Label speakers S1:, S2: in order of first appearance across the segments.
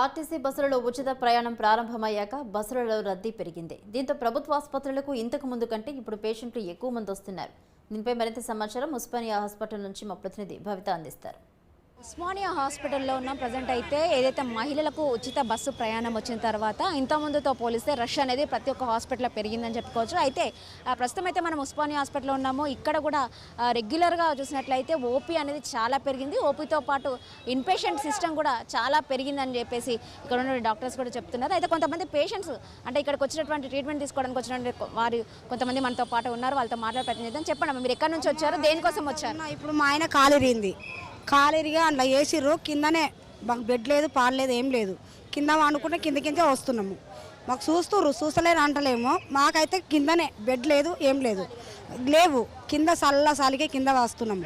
S1: RTC బస్సులలో ఉచిత ప్రయాణం ప్రారంభమయ్యాక బస్సులలో రద్దీ పెరిగింది. దీంతో ప్రభుత్వ ఆసుపత్రులకు ఇంతకు ముందు కంటే ఇప్పుడు పేషెంట్లు ఎక్కువ మంది వస్తున్నారు. దీనిపై మరింత సమాచారం ఉస్మానియా హాస్పిటల్ నుంచి మా ప్రతినిధి భవిత అందిస్తారు.
S2: ఉస్మానియా హాస్పిటల్లో ఉన్న ప్రజెంట్ అయితే ఏదైతే మహిళలకు ఉచిత బస్సు ప్రయాణం వచ్చిన తర్వాత ఇంతకుముందుతో పోలిస్తే రష్ అనేది ప్రతి ఒక్క హాస్పిటల్లో పెరిగిందని చెప్పుకోవచ్చు. అయితే ప్రస్తుతం అయితే మనం ఉస్మానియా హాస్పిటల్లో ఉన్నాము. ఇక్కడ కూడా రెగ్యులర్గా చూసినట్లయితే ఓపీ అనేది చాలా పెరిగింది. ఓపీతో పాటు ఇన్పేషెంట్ సిస్టమ్ కూడా చాలా పెరిగిందని చెప్పేసి ఇక్కడ ఉన్న డాక్టర్స్ కూడా చెప్తున్నారు. అయితే కొంతమంది పేషెంట్స్ అంటే ఇక్కడికి వచ్చినటువంటి ట్రీట్మెంట్ తీసుకోవడానికి వచ్చినటువంటి వారు కొంతమంది మనతో పాటు ఉన్నారు. వాళ్ళతో మాట్లాడే ప్రయత్నం చేద్దాం. చెప్పండి, మీరు ఎక్కడి నుంచి వచ్చారు, దేనికోసం వచ్చారు?
S3: ఇప్పుడు మా ఆయన కాలేరిగా అందులో వేసిర్రు. కిందనే మాకు బెడ్ లేదు, పాలు లేదు, ఏం లేదు. కింద వండుకుంటే కిందకించే వస్తున్నాము. మాకు చూస్తలేరు అంటలేము. మాకైతే కిందనే బెడ్ లేదు, ఏం లేదు, లేవు. కింద చలికే కింద వస్తున్నాము.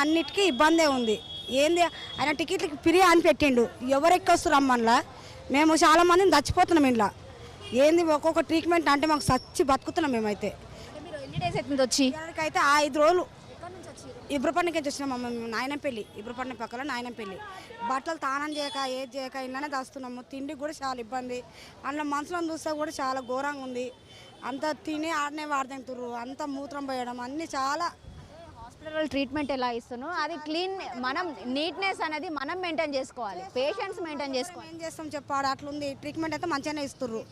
S3: అన్నిటికీ ఇబ్బందే ఉంది. ఏంది ఆయన టికెట్లకి ఫ్రీ అని పెట్టిండు. ఎవరు ఎక్కొస్తారు అమ్మలా? మేము చాలామందిని చచ్చిపోతున్నాం ఇంట్లో. ఏంది ఒక్కొక్క ట్రీట్మెంట్ అంటే మాకు చచ్చి బతుకుతున్నాం. మేమైతే
S2: ఎన్ని డేస్ అవుతుంది వచ్చి?
S3: అయితే 5 రోజులు ఇబ్రపట్నంకి వచ్చినాం. మేము నాయనంపల్లి, ఇబ్రపట్నం పక్కన నాయనంపల్లి. బట్టలు తానం చేయక ఏది చేయక ఇళ్ళనే దాస్తున్నాము. తిండికి కూడా చాలా ఇబ్బంది. అందులో మనుషులను చూస్తే కూడా చాలా ఘోరంగా ఉంది. అంత తిని ఆడనే వాడుతుంటారు, అంత మూత్రం పోయడం అన్నీ చాలా.
S2: హాస్పిటల్ ట్రీట్మెంట్ ఎలా ఇస్తున్నాం, అది క్లీన్, మనం నీట్నెస్ అనేది మనం మెయింటైన్ చేసుకోవాలి, పేషెంట్స్ మెయింటైన్ చేసుకోవాలి.
S3: ఏం చేస్తాం చెప్పాడు, అట్లుంది. ట్రీట్మెంట్ అయితే మంచిగానే ఇస్తుర్రు,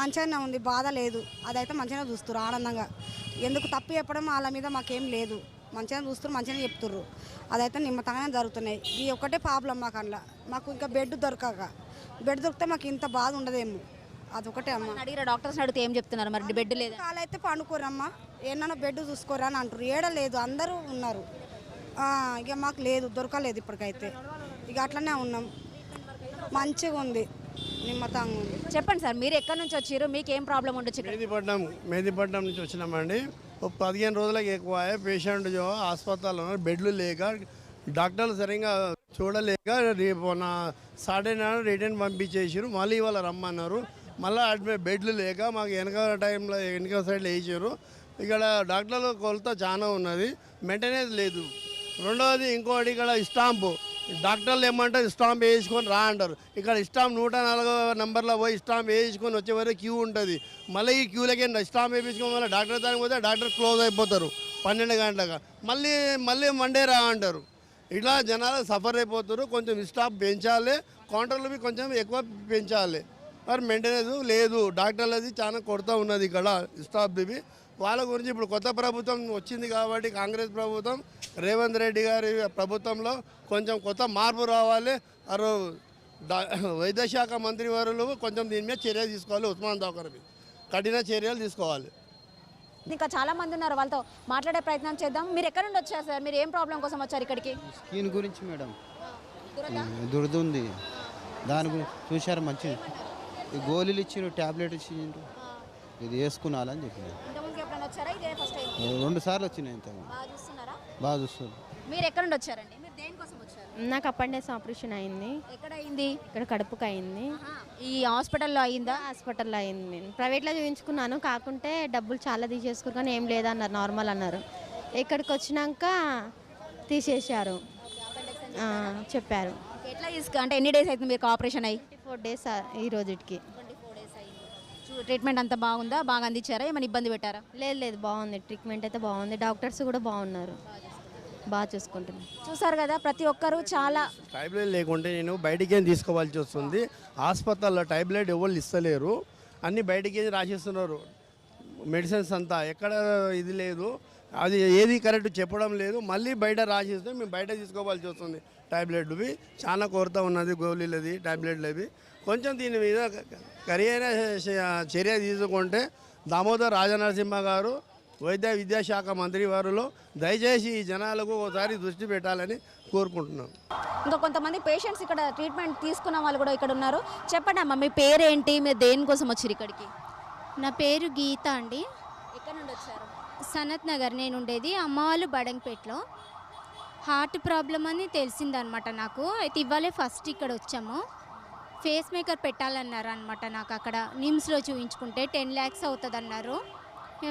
S3: మంచిగానే ఉంది, బాధ లేదు. అదైతే మంచిగానే చూస్తుర్రు ఆనందంగా. ఎందుకు తప్పు చెప్పడం వాళ్ళ మీద మాకేం లేదు. మంచిగా చూస్తున్నారు, మంచిగానే చెప్తుర్రు. అదైతే నిమ్మతంగానే జరుగుతున్నాయి. ఈ ఒక్కటే ప్రాబ్లం మాకు. అందులో మాకు ఇంకా బెడ్ దొరికితే మాకు ఇంత బాధ ఉండదేమో. అదొకటే అమ్మ.
S2: అడిగిన డాక్టర్స్ అడిగితే ఏం చెప్తున్నారు? మరి బెడ్ లేదు,
S3: వాళ్ళైతే పండుకోరమ్మా, ఏమన్నా బెడ్ చూసుకోరా అని అంటారు. ఏడలేదు, అందరూ ఉన్నారు. ఇక మాకు లేదు, దొరకలేదు ఇప్పటికైతే. ఇక అట్లనే ఉన్నాం. మంచిగా ఉంది, నిమ్మతంగా ఉంది.
S2: చెప్పండి సార్, మీరు ఎక్కడి నుంచి వచ్చారు, మీకు ఏం ప్రాబ్లం ఉండొచ్చు?
S4: మెహదీపట్నం నుంచి వచ్చినామండి. 15 రోజులకు ఎక్కువ పేషెంట్ హాస్పిటల్లో బెడ్లు లేక డాక్టర్లు సరిగ్గా చూడలేక రేపు 9:30 రిటర్న్ పంపించేసారు. మళ్ళీ ఇవాళ రమ్మన్నారు. మళ్ళీ అడ్మిట్ బెడ్లు లేక మాకు వెనక సైడ్లో వేసారు. ఇక్కడ డాక్టర్ల కొలత చాలా ఉన్నది, మెయింటెనెన్స్ లేదు. రెండవది ఇంకోటి, ఇక్కడ స్టాంపు డాక్టర్లు ఏమంటారు, స్టాంప్ వేసుకొని రా అంటారు. ఇక్కడ స్టాంప్ 104 నెంబర్లో పోయి స్టాంప్ వేసుకొని వచ్చే వరకు క్యూ ఉంటుంది. మళ్ళీ ఈ క్యూలకి స్టాంప్ వేయించుకోవడం వల్ల డాక్టర్ దానికి పోతే డాక్టర్ క్లోజ్ అయిపోతారు 12 గంటలకు. మళ్ళీ మండే రా అంటారు. ఇట్లా జనాలు సఫర్ అయిపోతారు. కొంచెం స్టాఫ్ పెంచాలి, కౌంటర్లు కొంచెం ఎక్కువ పెంచాలి. మరి మెయింటెనెన్స్ లేదు. డాక్టర్లది చాలా కొరత ఉన్నది ఇక్కడ స్టాఫ్ది. వాళ్ళ గురించి ఇప్పుడు కొత్త ప్రభుత్వం వచ్చింది కాబట్టి, కాంగ్రెస్ ప్రభుత్వం, రేవంత్ రెడ్డి గారి ప్రభుత్వంలో కొంచెం కొత్త మార్పు రావాలి. వైద్య శాఖ మంత్రి వారు కొంచెం దీని మీద చర్య తీసుకోవాలి. ఉస్మాన్ దవాఖానా కఠిన చర్యలు తీసుకోవాలి.
S2: ఇంకా చాలా మంది ఉన్నారు, వాళ్ళతో మాట్లాడే ప్రయత్నం చేద్దాం. మీరు ఎక్కడ నుండి వచ్చారు సార్? మీరు ఏం ప్రాబ్లం కోసం వచ్చారు ఇక్కడికి?
S5: స్కిన్ గురించి మేడం, దురద ఉంది, దాని గురించి చూశారు. మంచి గోళీలు ఇచ్చిండ్రు, ట్యాబ్లెట్ ఇచ్చిండ్రు, ఇది వేసుకున్నాలని చెప్పినారు. 2 సార్లు వచ్చినాయి. ఇంత బాగా చూస్తారు.
S2: మీరు ఎక్కడ నుండి వచ్చారండి? మీరు దేనికోసం వచ్చారు?
S6: నాకు అపెండిక్స్ ఆపరేషన్ అయింది.
S2: ఎక్కడ అయింది?
S6: ఇక్కడ కడుపుకి అయింది.
S2: ఈ హాస్పిటల్లో అయిందా?
S6: హాస్పిటల్లో అయింది. నేను ప్రైవేట్లో చూపించుకున్నాను, కాకుంటే డబ్బులు చాలా తీసేసుకుని, కానీ ఏం లేదన్నారు, నార్మల్ అన్నారు. ఇక్కడికి వచ్చినాక తీసేశారు, చెప్పారు.
S2: ఎట్లా అంటే ఎన్ని డేస్ అవుతుంది మీకు ఆపరేషన్ అయ్యి?
S6: 24 డేస్ ఈ రోజుకి.
S2: ట్రీట్మెంట్ అంతా బాగుందా? బాగా అందించారా? ఏమైనా ఇబ్బంది పెట్టారా?
S6: లేదు, బాగుంది. ట్రీట్మెంట్ అయితే బాగుంది. డాక్టర్స్ కూడా బాగున్నారు, బాగా చూసుకుంటున్నారు.
S2: చూసారు కదా, ప్రతి ఒక్కరు చాలా.
S4: టాబ్లెట్ లేకుంటే నేను బయటికి తీసుకోవాల్సి వస్తుంది. హాస్పిటల్లో టాబ్లెట్ ఎవరు ఇస్తలేరు, అన్నీ బయటికి రాసిస్తున్నారు. మెడిసిన్స్ అంతా ఎక్కడ ఇది లేదు, అది ఏది కరెక్ట్ చెప్పడం లేదు. మళ్ళీ బయట రాసిస్తే మేము బయట తీసుకోవాల్సి వస్తుంది. టాబ్లెట్వి చాలా కొరత ఉన్నది, గోళీలది, టాబ్లెట్లవి. కొంచెం దీని మీద ఖరీదైన చర్య తీసుకుంటే దామోదర్ రాజనరసింహ గారు, వైద్య విద్యాశాఖ మంత్రి వారిలో దయచేసి ఈ జనాలకు ఒకసారి దృష్టి పెట్టాలని కోరుకుంటున్నాను.
S2: ఇంకా కొంతమంది పేషెంట్స్ ఇక్కడ ట్రీట్మెంట్ తీసుకున్న వాళ్ళు కూడా ఇక్కడ ఉన్నారు. చెప్పండి అమ్మ, మీ పేరేంటి, మీరు దేనికోసం వచ్చారు ఇక్కడికి?
S7: నా పేరు గీత అండి.
S2: ఎక్కడ నుండి వచ్చారు?
S7: సనత్ నగర్ నేను ఉండేది. అమ్మ వాళ్ళు బడంగపేటలో. హార్ట్ ప్రాబ్లం అని తెలిసిందనమాట నాకు. అయితే ఇవాళే ఫస్ట్ ఇక్కడ వచ్చాము. ఫేస్ మేకర్ పెట్టాలన్నారు అనమాట. నాకు అక్కడ నిమ్స్లో చూపించుకుంటే 10 lakhs అవుతుంది అన్నారు.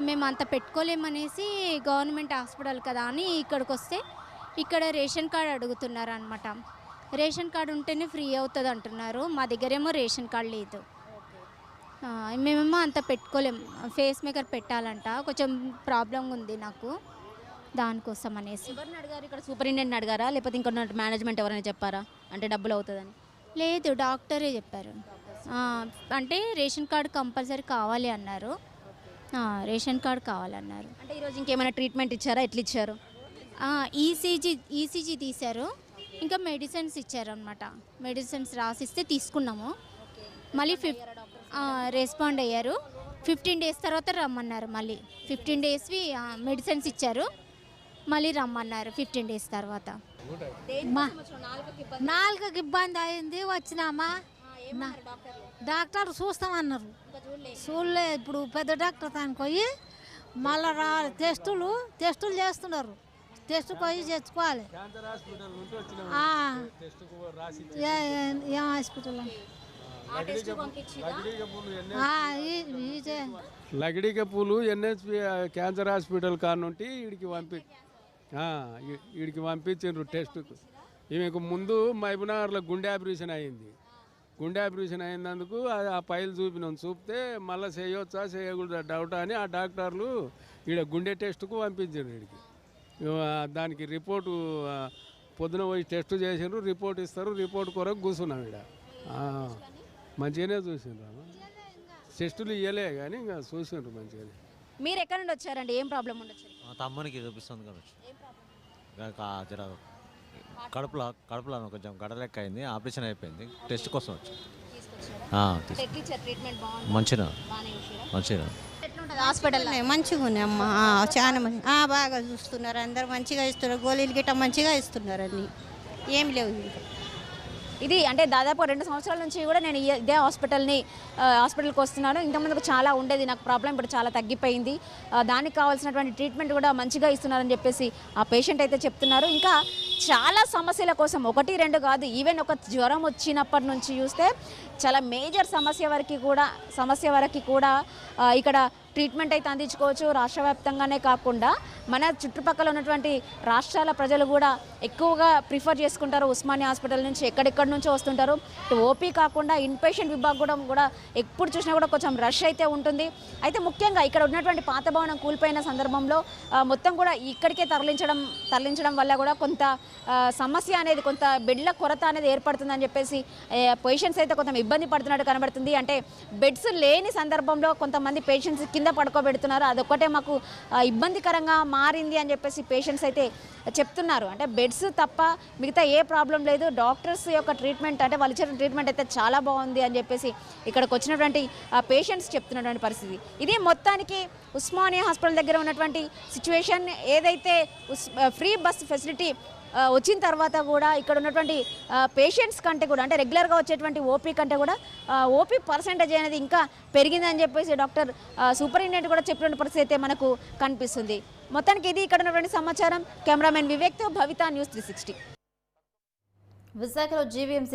S7: మేము అంత పెట్టుకోలేమనేసి గవర్నమెంట్ హాస్పిటల్ కదా అని ఇక్కడికి వస్తే ఇక్కడ రేషన్ కార్డ్ అడుగుతున్నారు అనమాట. రేషన్ కార్డు ఉంటేనే ఫ్రీ అవుతుంది అంటున్నారు. మా దగ్గరేమో రేషన్ కార్డు లేదు. మేమేమో అంత పెట్టుకోలేం. ఫేస్ మేకర్ పెట్టాలంట, కొంచెం ప్రాబ్లం ఉంది నాకు, దానికోసం అనేసి.
S2: ఎవరిని అడిగారు ఇక్కడ? సూపరింటెండెంట్ అడిగారా లేకపోతే ఇంకా మేనేజ్మెంట్ ఎవరైనా చెప్పారా అంటే డబ్బులు అవుతుందని?
S7: లేదు, డాక్టరే చెప్పారు. అంటే రేషన్ కార్డు కంపల్సరీ కావాలి అన్నారు. రేషన్ కార్డు కావాలన్నారు.
S2: అంటే ఈరోజు ఇంకేమైనా ట్రీట్మెంట్ ఇచ్చారా? ఎట్లా ఇచ్చారు?
S7: ఈసీజీ తీశారు, ఇంకా మెడిసిన్స్ ఇచ్చారు అనమాట. మెడిసిన్స్ రాసిస్తే తీసుకున్నాము. మళ్ళీ రెస్పాండ్ అయ్యారు. 15 days తర్వాత రమ్మన్నారు. మళ్ళీ 15 daysవి మెడిసిన్స్ ఇచ్చారు, మళ్ళీ రమ్మన్నారు 15 days తర్వాత.
S8: నాలుగుకి ఇబ్బంది అయింది, వచ్చినామా డాక్టర్ చూస్తామన్నారు. చూడలే. ఇప్పుడు పెద్ద డాక్టర్ దానికి పోయి మళ్ళీ టెస్టులు చేస్తున్నారు. టెస్ట్ పోయి తెచ్చుకోవాలి. ఏం హాస్పిటల్?
S9: లగడిక పూలు ఎన్హెచ్పి క్యాన్సర్ హాస్పిటల్ కానుంటి వీడికి పంపించారు టెస్ట్కు. ఈమెకు ముందు మహబూబ్నగర్లో గుండె ఆపరేషన్ అయింది. గుండె ఆపరేషన్ అయినందుకు ఆ ఫైల్ చూపితే మళ్ళీ చేయొచ్చా చేయకూడదా డౌట్ అని ఆ డాక్టర్లు ఈడ గుండె టెస్ట్కు పంపించారు. వీడికి దానికి రిపోర్టు పొద్దున పోయి టెస్ట్ చేసారు, రిపోర్ట్ ఇస్తారు. రిపోర్ట్ కొరకు కూర్చున్నాం ఈడ. మంచిగానే చూసిండ్రు. టెస్టులు ఇవ్వలే కానీ ఇంకా చూసిండ్రు మంచిగానే.
S2: మీరు ఎక్కడి నుండి వచ్చారండి? ఏం ప్రాబ్లం ఉండొచ్చు?
S10: మా తమ్మునికి చూపిస్తుంది కదా, కడుపులో కొంచెం గడలెక్క అయింది, ఆపరేషన్ అయిపోయింది, టెస్ట్ కోసం వచ్చి మంచిగా
S2: హాస్పిటల్
S8: మంచిగా ఉన్నాయి అమ్మ, చాలా మంచి బాగా చూస్తున్నారు. అందరు మంచిగా ఇస్తున్నారు. గోళీలు గిట్ట మంచిగా ఇస్తున్నారు. అన్ని ఏం లేవు.
S2: ఇది అంటే దాదాపు 2 సంవత్సరాల నుంచి కూడా నేను ఇదే హాస్పిటల్కి వస్తున్నాను. ఇంతకుముందుకు చాలా ఉండేది నాకు ప్రాబ్లం, ఇప్పుడు చాలా తగ్గిపోయింది. దానికి కావాల్సినటువంటి ట్రీట్మెంట్ కూడా మంచిగా ఇస్తున్నారని చెప్పేసి ఆ పేషెంట్ అయితే చెప్తున్నారు. ఇంకా చాలా సమస్యల కోసం 1, 2 కాదు, ఈవెన్ ఒక జ్వరం వచ్చినప్పటి నుంచి చూస్తే చాలా మేజర్ సమస్య వరకు కూడా ఇక్కడ ట్రీట్మెంట్ అయితే అందించుకోవచ్చు. రాష్ట్ర వ్యాప్తంగానే కాకుండా మన చుట్టుపక్కల ఉన్నటువంటి రాష్ట్రాల ప్రజలు కూడా ఎక్కువగా ప్రిఫర్ చేసుకుంటారు ఉస్మానియా హాస్పిటల్ నుంచి. ఎక్కడెక్కడి నుంచో వస్తుంటారు. ఓపీ కాకుండా ఇన్పేషెంట్ విభాగం కూడా ఎప్పుడు చూసినా కూడా కొంచెం రష్ అయితే ఉంటుంది. అయితే ముఖ్యంగా ఇక్కడ ఉన్నటువంటి పాత భవనం కూలిపోయిన సందర్భంలో మొత్తం కూడా ఇక్కడికే తరలించడం వల్ల కూడా కొంత సమస్య అనేది, కొంత బెడ్ల కొరత అనేది ఏర్పడుతుందని చెప్పేసి పేషెంట్స్ అయితే కొంత ఇబ్బంది పడుతున్నట్టు కనబడుతుంది. అంటే బెడ్స్ లేని సందర్భంలో కొంతమంది పేషెంట్స్ కింద పడుకోబెడుతున్నారు. అదొక్కటే మాకు ఇబ్బందికరంగా మారింది అని చెప్పేసి పేషెంట్స్ అయితే చెప్తున్నారు. అంటే బెడ్స్ తప్ప మిగతా ఏ ప్రాబ్లం లేదు. డాక్టర్స్ యొక్క ట్రీట్మెంట్, అంటే వాళ్ళు ఇచ్చిన ట్రీట్మెంట్ అయితే చాలా బాగుంది అని చెప్పేసి ఇక్కడికి వచ్చినటువంటి పేషెంట్స్ చెప్తున్నటువంటి పరిస్థితి ఇది. మొత్తానికి ఉస్మానియా హాస్పిటల్ దగ్గర ఉన్నటువంటి సిచ్యువేషన్ ఏదైతే ఫ్రీ బస్ ఫెసిలిటీ వచ్చిన తర్వాత కూడా ఇక్కడ ఉన్నటువంటి పేషెంట్స్ కంటే కూడా, అంటే రెగ్యులర్గా వచ్చేటువంటి ఓపీ కంటే కూడా ఓపీ పర్సెంటేజ్ అనేది ఇంకా పెరిగిందని చెప్పేసి డాక్టర్ సూపరింటెండెంట్ కూడా చెప్పిన పరిస్థితి అయితే మనకు కనిపిస్తుంది. మొత్తానికి ఇది ఇక్కడ ఉన్నటువంటి సమాచారం. కెమెరామెన్ వివేక్తో భవిత, న్యూస్ 360.
S1: విశాఖలో జీవీఎంసీ